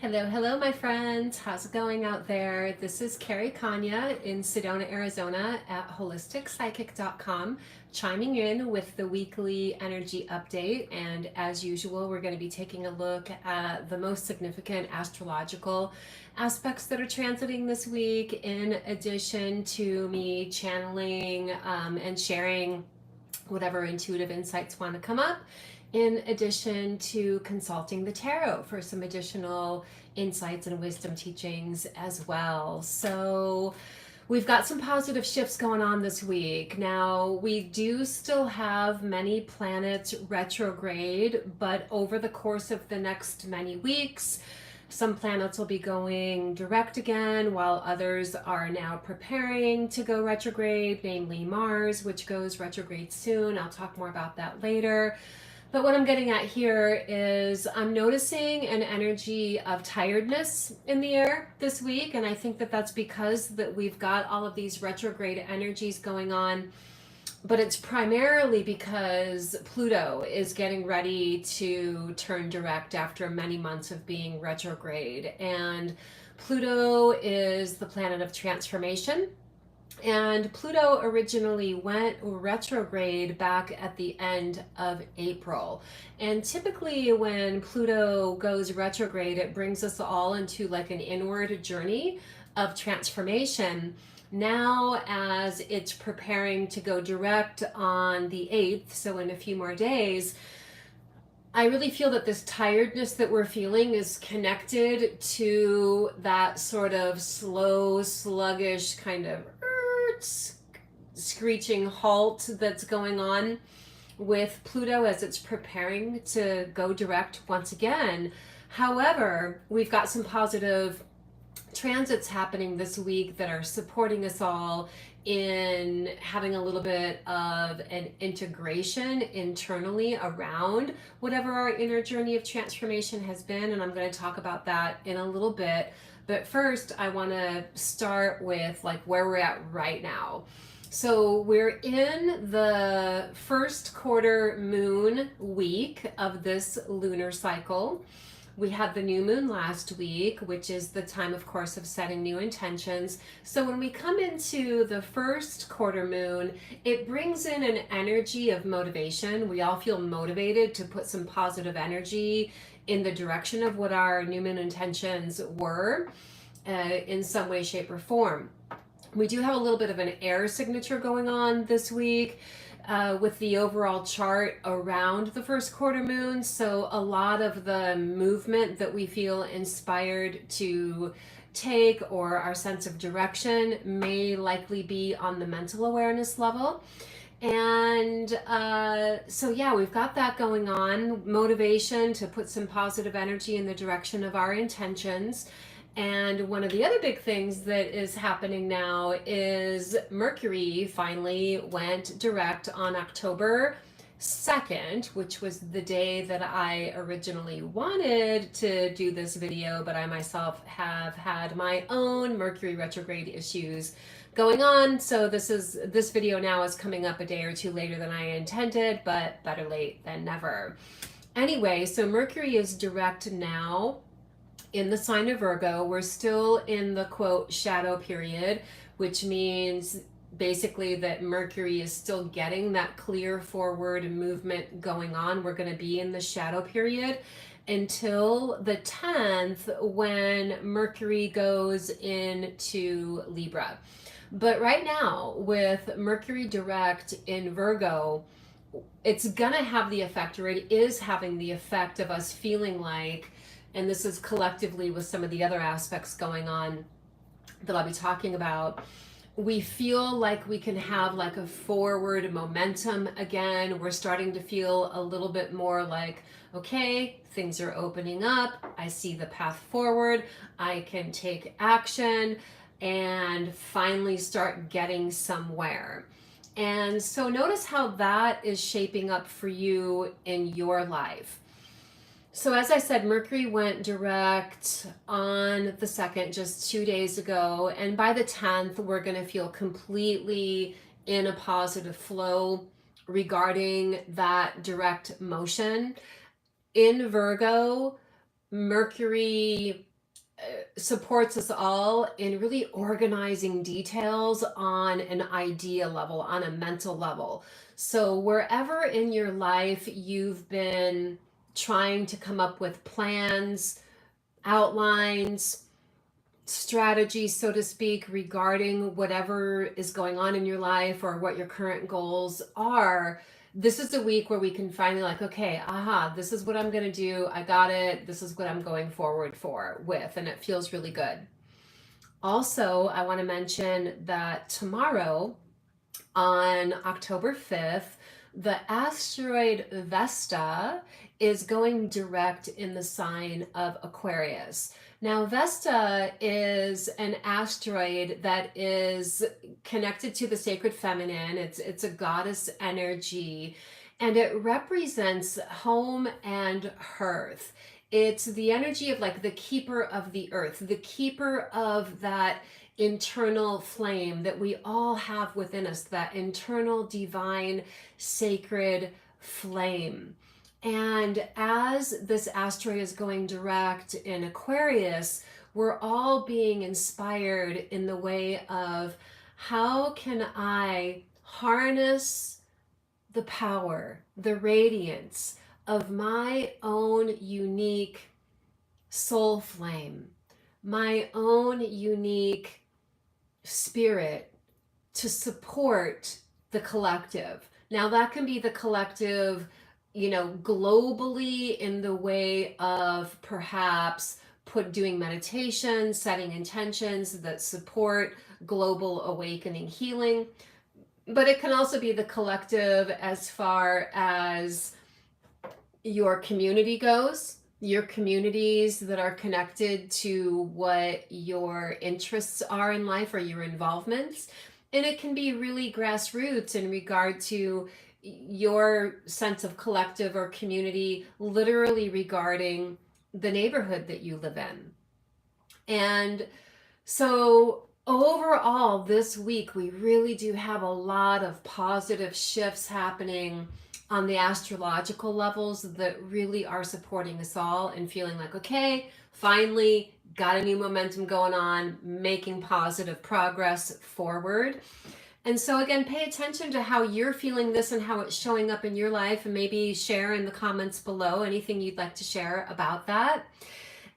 Hello, hello, my friends. How's it going out there? This is Carrie Konyha in Sedona, Arizona at holisticpsychic.com, chiming in with the weekly energy update. And as usual, we're going to be taking a look at the most significant astrological aspects that are transiting this week, in addition to me channeling and sharing whatever intuitive insights want to come up, in addition to consulting the tarot for some additional insights and wisdom teachings as well. So we've got some positive shifts going on this week. Now, we do still have many planets retrograde, but over the course of the next many weeks, some planets will be going direct again, while others are now preparing to go retrograde, namely Mars, which goes retrograde soon. I'll talk more about that later. But what I'm getting at here is I'm noticing an energy of tiredness in the air this week. And I think that that's because that we've got all of these retrograde energies going on. But it's primarily because Pluto is getting ready to turn direct after many months of being retrograde. And Pluto is the planet of transformation. And Pluto originally went retrograde back at the end of April. And typically when Pluto goes retrograde, it brings us all into like an inward journey of transformation. Now, as it's preparing to go direct on the 8th, so in a few more days, I really feel that this tiredness that we're feeling is connected to that sort of slow, sluggish kind of screeching halt that's going on with Pluto as it's preparing to go direct once again. However, we've got some positive transits happening this week that are supporting us all in having a little bit of an integration internally around whatever our inner journey of transformation has been. And I'm going to talk about that in a little bit. But first, I want to start with like where we're at right now. So we're in the first quarter moon week of this lunar cycle. We had the new moon last week, which is the time, of course, of setting new intentions. So when we come into the first quarter moon, it brings in an energy of motivation. We all feel motivated to put some positive energy in the direction of what our new moon intentions were in some way, shape, or form. We do have a little bit of an air signature going on this week with the overall chart around the first quarter moon. So a lot of the movement that we feel inspired to take, or our sense of direction, may likely be on the mental awareness level. And so yeah, we've got that going on, motivation to put some positive energy in the direction of our intentions. And one of the other big things that is happening now is Mercury finally went direct on October 2nd, which was the day that I originally wanted to do this video, but I myself have had my own Mercury retrograde issues going on. So this video now is coming up a day or two later than I intended, but better late than never. Anyway, so Mercury is direct now in the sign of Virgo. We're still in the quote shadow period, which means basically that Mercury is still getting that clear forward movement going on. We're going to be in the shadow period until the 10th, when Mercury goes into Libra. But right now, with Mercury direct in Virgo, it's gonna have the effect, or it is having the effect, of us feeling like, and this is collectively with some of the other aspects going on that I'll be talking about, we feel like we can have like a forward momentum again. We're starting to feel a little bit more like, okay, things are opening up. I see the path forward. I can take action and finally start getting somewhere. And so notice how that is shaping up for you in your life. So as I said, Mercury went direct on the 2nd, just 2 days ago. And by the 10th, we're going to feel completely in a positive flow regarding that direct motion. In Virgo, Mercury supports us all in really organizing details on an idea level, on a mental level. So wherever in your life you've been trying to come up with plans, outlines, strategies, so to speak, regarding whatever is going on in your life or what your current goals are, this is the week where we can finally like, okay, this is what I'm going to do. I got it. This is what I'm going forward with, and it feels really good. Also, I want to mention that tomorrow on October 5th, the asteroid Vesta is going direct in the sign of Aquarius. Now, Vesta is an asteroid that is connected to the sacred feminine. It's a goddess energy, and it represents home and hearth. It's the energy of like the keeper of the earth, the keeper of that internal flame that we all have within us, that internal divine sacred flame. And as this asteroid is going direct in Aquarius, we're all being inspired in the way of how can I harness the power, the radiance of my own unique soul flame, my own unique spirit to support the collective. Now that can be the collective, globally in the way of perhaps doing meditation, setting intentions that support global awakening healing. But it can also be the collective as far as your community goes, your communities that are connected to what your interests are in life or your involvements. And it can be really grassroots in regard to your sense of collective or community, literally regarding the neighborhood that you live in. And so overall, this week, we really do have a lot of positive shifts happening on the astrological levels that really are supporting us all and feeling like, okay, finally got a new momentum going on, making positive progress forward. And so again, pay attention to how you're feeling this and how it's showing up in your life, and maybe share in the comments below anything you'd like to share about that.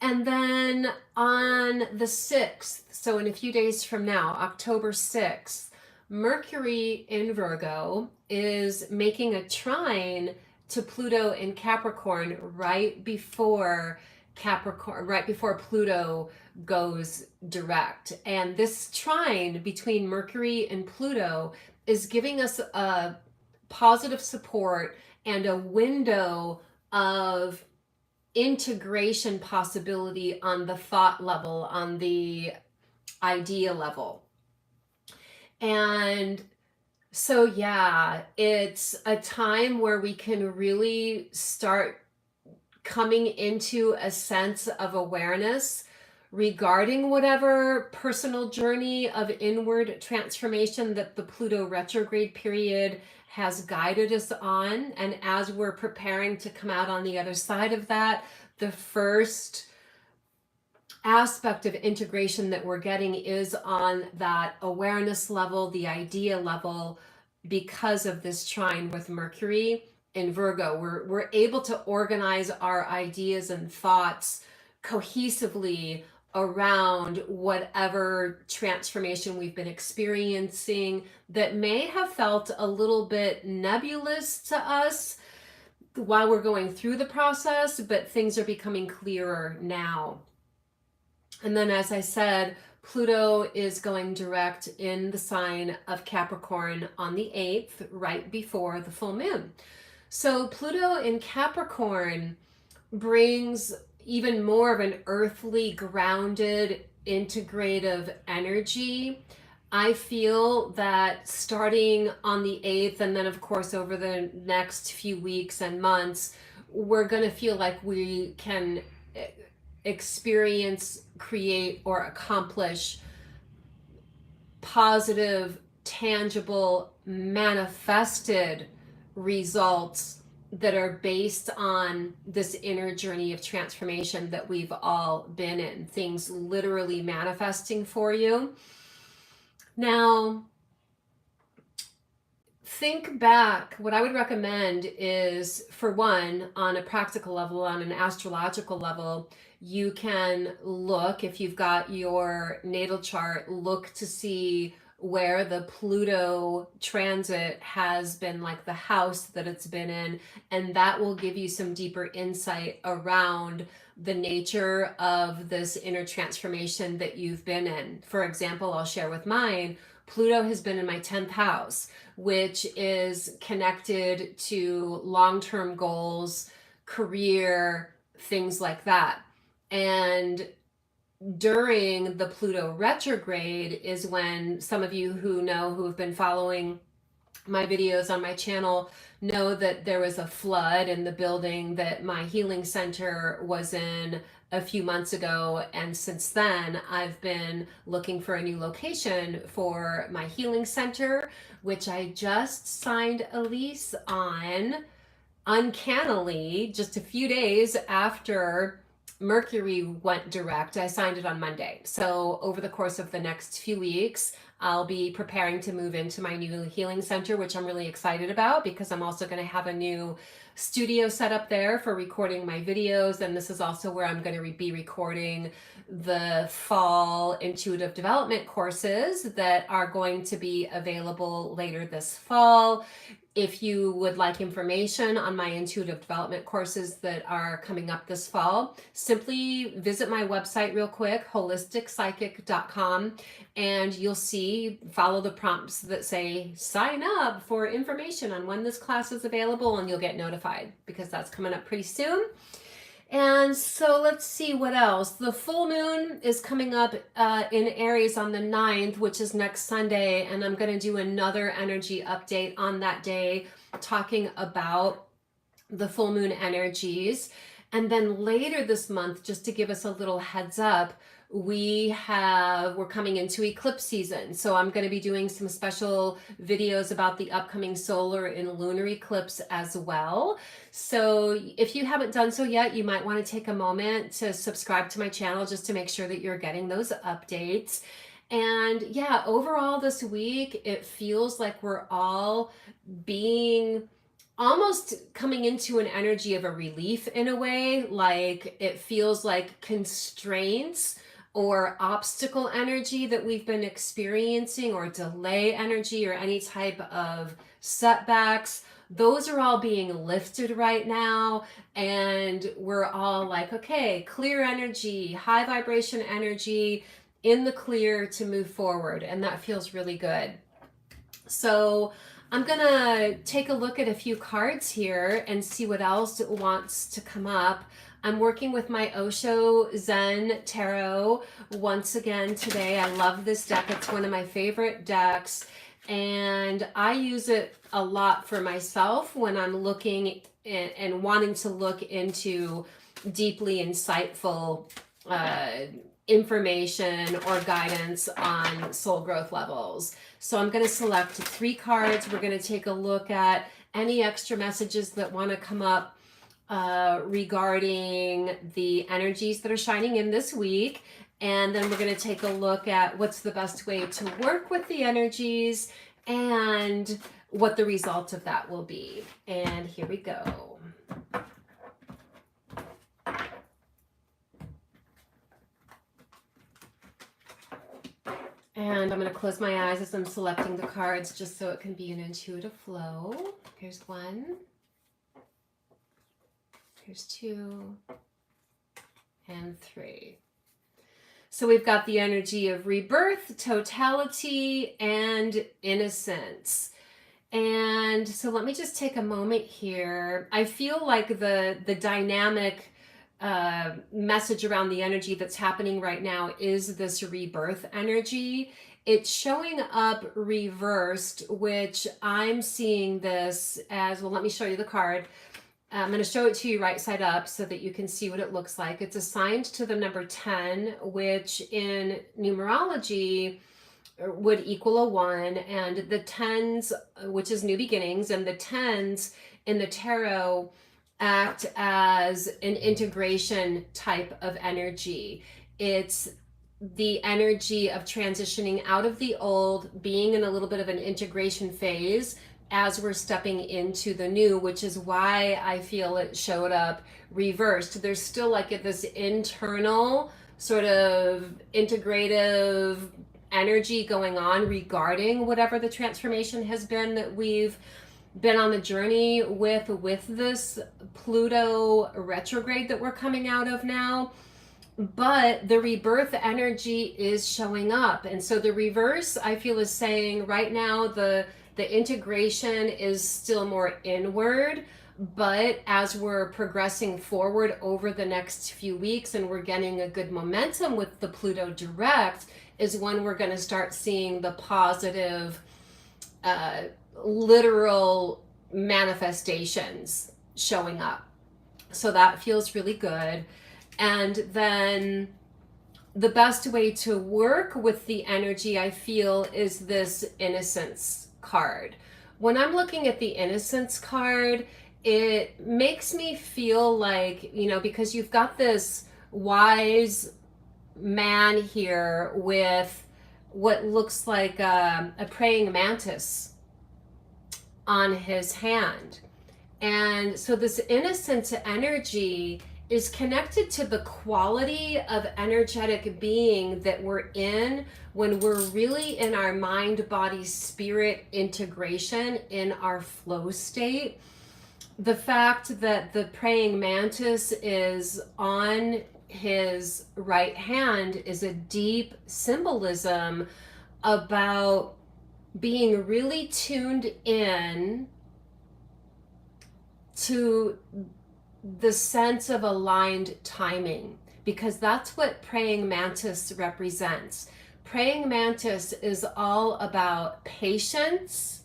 And then on the 6th, so in a few days from now, October 6th, Mercury in Virgo is making a trine to Pluto in Capricorn right before Pluto goes direct. And this trine between Mercury and Pluto is giving us a positive support and a window of integration possibility on the thought level, on the idea level. And so, yeah, it's a time where we can really start coming into a sense of awareness regarding whatever personal journey of inward transformation that the Pluto retrograde period has guided us on. And as we're preparing to come out on the other side of that, the first aspect of integration that we're getting is on that awareness level, the idea level, because of this trine with Mercury in Virgo. We're able to organize our ideas and thoughts cohesively around whatever transformation we've been experiencing that may have felt a little bit nebulous to us while we're going through the process, but things are becoming clearer now. And then, as I said, Pluto is going direct in the sign of Capricorn on the 8th, right before the full moon. So Pluto in Capricorn brings even more of an earthly, grounded, integrative energy. I feel that starting on the 8th, and then of course over the next few weeks and months, we're going to feel like we can experience, create, or accomplish positive, tangible, manifested results that are based on this inner journey of transformation that we've all been in, things literally manifesting for you. Now, think back. What I would recommend is, for one, on a practical level, on an astrological level, you can look, if you've got your natal chart, look to see where the Pluto transit has been, like the house that it's been in, and that will give you some deeper insight around the nature of this inner transformation that you've been in. For example, I'll share with mine. Pluto has been in my 10th house, which is connected to long-term goals, career, things like that. And during the Pluto retrograde is when some of you who have been following my videos on my channel know that there was a flood in the building that my healing center was in a few months ago. And since then, I've been looking for a new location for my healing center, which I just signed a lease on, uncannily, just a few days after Mercury went direct. I signed it on Monday. So over the course of the next few weeks, I'll be preparing to move into my new healing center, which I'm really excited about because I'm also going to have a new studio set up there for recording my videos. And this is also where I'm going to be recording the fall intuitive development courses that are going to be available later this fall. If you would like information on my intuitive development courses that are coming up this fall, simply visit my website real quick, holisticspsychic.com, and you'll see, follow the prompts that say sign up for information on when this class is available, and you'll get notified because that's coming up pretty soon. And so let's see what else. The full moon is coming up in Aries on the 9th, which is next Sunday. And I'm going to do another energy update on that day, talking about the full moon energies. And then later this month, just to give us a little heads up, we're coming into eclipse season. So I'm going to be doing some special videos about the upcoming solar and lunar eclipse as well. So if you haven't done so yet, you might want to take a moment to subscribe to my channel just to make sure that you're getting those updates. And yeah, overall this week, it feels like we're all being almost coming into an energy of a relief in a way. Like it feels like constraints or obstacle energy that we've been experiencing, or delay energy, or any type of setbacks, those are all being lifted right now. And we're all like, okay, clear energy, high vibration energy, in the clear to move forward. And that feels really good. So I'm gonna take a look at a few cards here and see what else wants to come up. I'm working with my Osho Zen Tarot once again today. I love this deck. It's one of my favorite decks, and I use it a lot for myself when I'm looking and wanting to look into deeply insightful information or guidance on soul growth levels. So I'm going to select 3 cards. We're going to take a look at any extra messages that want to come up regarding the energies that are shining in this week. And then we're going to take a look at what's the best way to work with the energies and what the result of that will be. And here we go. And I'm going to close my eyes as I'm selecting the cards just so it can be an intuitive flow. Here's 1. Here's 2. And 3. So we've got the energy of rebirth, totality, and innocence. And so let me just take a moment here. I feel like the dynamic message around the energy that's happening right now is this rebirth energy. It's showing up reversed, which I'm seeing this as, well, let me show you the card. I'm going to show it to you right side up so that you can see what it looks like. It's assigned to the number 10, which in numerology would equal a 1, and the 10s, which is new beginnings, and the 10s in the tarot act as an integration type of energy. It's the energy of transitioning out of the old, being in a little bit of an integration phase as we're stepping into the new, which is why I feel it showed up reversed. There's still like this internal sort of integrative energy going on regarding whatever the transformation has been that we've been on the journey with this Pluto retrograde that we're coming out of now. But the rebirth energy is showing up. And so the reverse, I feel, is saying right now the integration is still more inward. But as we're progressing forward over the next few weeks and we're getting a good momentum with the Pluto direct, is when we're going to start seeing the positive, literal manifestations showing up. So that feels really good. And then the best way to work with the energy, I feel, is this Innocence card. When I'm looking at the Innocence card, it makes me feel like, because you've got this wise man here with what looks like a praying mantis on his hand. And so this innocent energy is connected to the quality of energetic being that we're in when we're really in our mind, body, spirit integration, in our flow state. The fact that the praying mantis is on his right hand is a deep symbolism about being really tuned in to the sense of aligned timing, because that's what praying mantis represents. Praying mantis is all about patience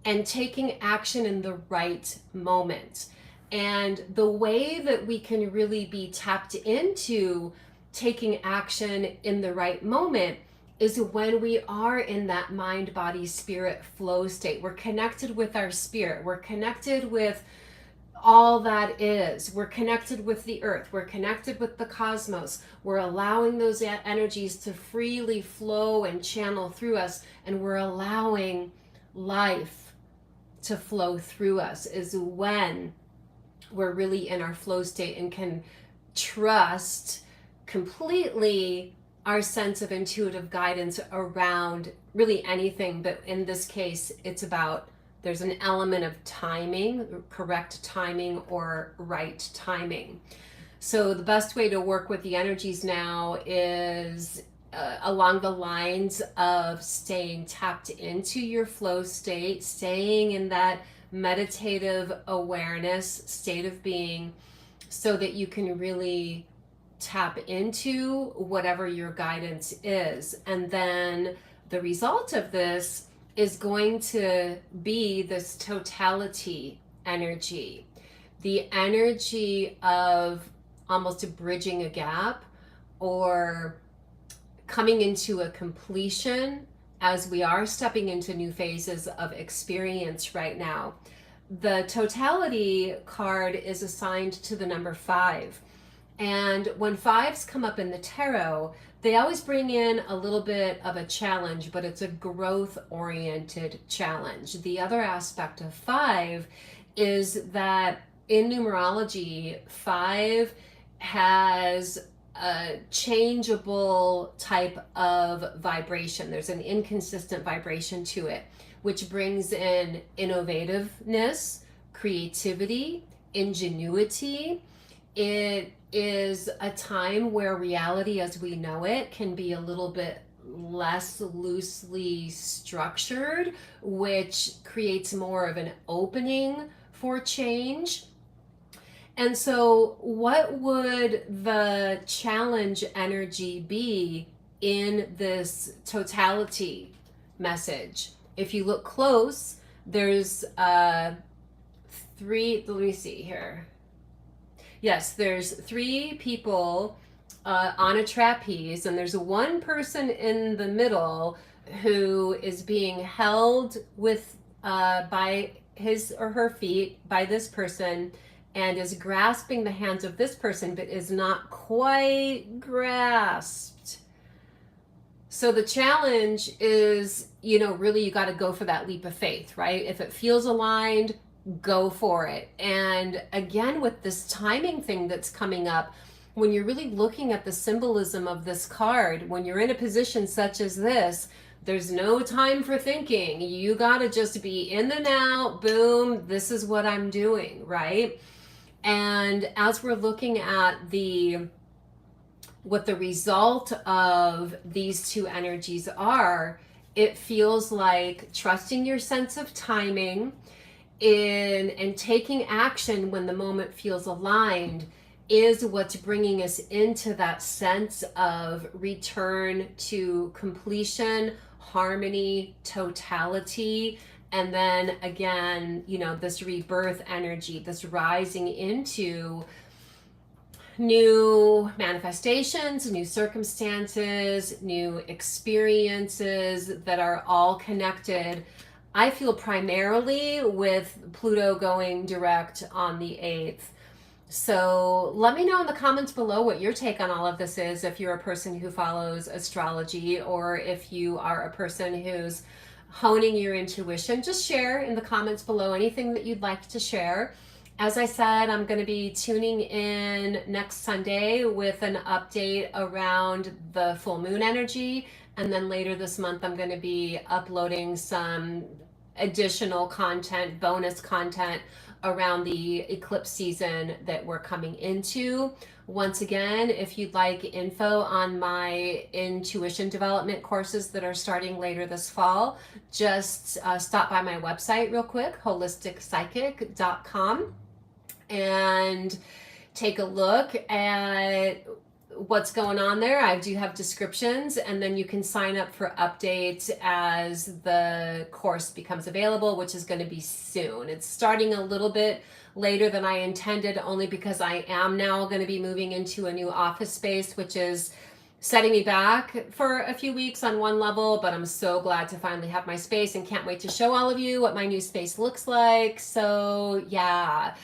and taking action in the right moment. And the way that we can really be tapped into taking action in the right moment is when we are in that mind, body, spirit flow state. We're connected with our spirit. We're connected with all that is. We're connected with the earth. We're connected with the cosmos. We're allowing those energies to freely flow and channel through us, and we're allowing life to flow through us, is when we're really in our flow state and can trust completely our sense of intuitive guidance around really anything. But in this case, it's about, there's an element of timing, correct timing or right timing. So the best way to work with the energies now is along the lines of staying tapped into your flow state, staying in that meditative awareness state of being, so that you can really tap into whatever your guidance is. And then the result of this is going to be this totality energy, the energy of almost bridging a gap or coming into a completion as we are stepping into new phases of experience right now. The totality card is assigned to the number 5. And when 5s come up in the tarot, they always bring in a little bit of a challenge, but it's a growth-oriented challenge. The other aspect of 5 is that in numerology, 5 has a changeable type of vibration. There's an inconsistent vibration to it, which brings in innovativeness, creativity, ingenuity. It is a time where reality as we know it can be a little bit less loosely structured, which creates more of an opening for change. And so what would the challenge energy be in this totality message? If you look close, there's 3, let me see here. Yes, there's 3 people on a trapeze, and there's one person in the middle who is being held with by his or her feet by this person and is grasping the hands of this person, but is not quite grasped. So the challenge is, really you got to go for that leap of faith, right? If it feels aligned, go for it. And again, with this timing thing that's coming up, when you're really looking at the symbolism of this card, when you're in a position such as this, there's no time for thinking. You got to just be in the now, boom, this is what I'm doing, right? And as we're looking at what the result of these two energies are, it feels like trusting your sense of timing and taking action when the moment feels aligned is what's bringing us into that sense of return to completion, harmony, totality. And then again, this rebirth energy, this rising into new manifestations, new circumstances, new experiences that are all connected. I feel primarily with Pluto going direct on the 8th. So let me know in the comments below what your take on all of this is, if you're a person who follows astrology or if you are a person who's honing your intuition. Just share in the comments below anything that you'd like to share. As I said, I'm going to be tuning in next Sunday with an update around the full moon energy. And then later this month, I'm going to be uploading some additional content, bonus content around the eclipse season that we're coming into. Once again, if you'd like info on my intuition development courses that are starting later this fall, just stop by my website real quick, holisticspsychic.com, and take a look at what's going on there. I do have descriptions, and then you can sign up for updates as the course becomes available, which is going to be soon. It's starting a little bit later than I intended, only because I am now going to be moving into a new office space, which is setting me back for a few weeks on one level, but I'm so glad to finally have my space and can't wait to show all of you what my new space looks like. So yeah,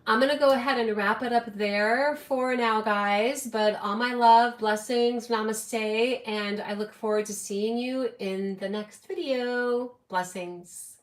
I'm going to go ahead and wrap it up there for now, guys. But all my love, blessings, namaste, and I look forward to seeing you in the next video. Blessings.